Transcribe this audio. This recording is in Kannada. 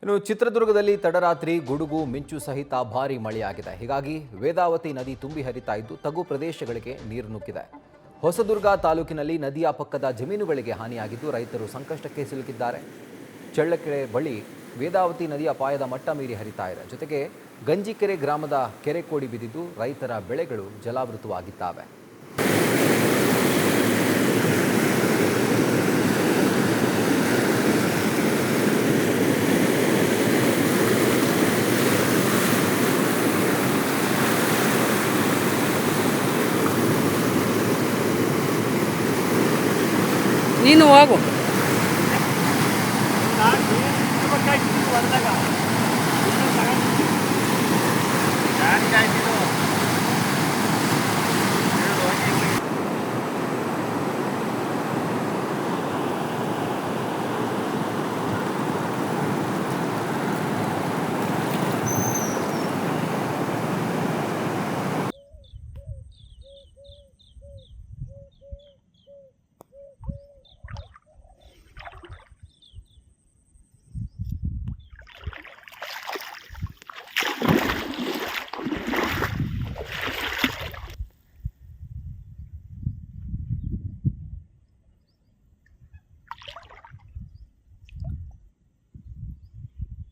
ಇನ್ನು ಚಿತ್ರದುರ್ಗದಲ್ಲಿ ತಡರಾತ್ರಿ ಗುಡುಗು ಮಿಂಚು ಸಹಿತ ಭಾರೀ ಮಳೆಯಾಗಿದೆ. ಹೀಗಾಗಿ ವೇದಾವತಿ ನದಿ ತುಂಬಿ ಹರಿತಾ ಇದ್ದು ತಗ್ಗು ಪ್ರದೇಶಗಳಿಗೆ ನೀರು ನುಗ್ಗಿದೆ. ಹೊಸದುರ್ಗ ತಾಲೂಕಿನಲ್ಲಿ ನದಿಯ ಪಕ್ಕದ ಜಮೀನುಗಳಿಗೆ ಹಾನಿಯಾಗಿದ್ದು ರೈತರು ಸಂಕಷ್ಟಕ್ಕೆ ಸಿಲುಕಿದ್ದಾರೆ. ಚಳ್ಳಕೆರೆ ಬಳಿ ವೇದಾವತಿ ನದಿಯ ಅಪಾಯದ ಮಟ್ಟ ಮೀರಿ ಹರಿತಾ ಇದೆ. ಜೊತೆಗೆ ಗಂಜಿಕೆರೆ ಗ್ರಾಮದ ಕೆರೆ ಕೋಡಿ ಬಿದ್ದಿದ್ದು ರೈತರ ಬೆಳೆಗಳು ಜಲಾವೃತವಾಗಿದ್ದಾವೆ. ನೀನು ಹೋಗು.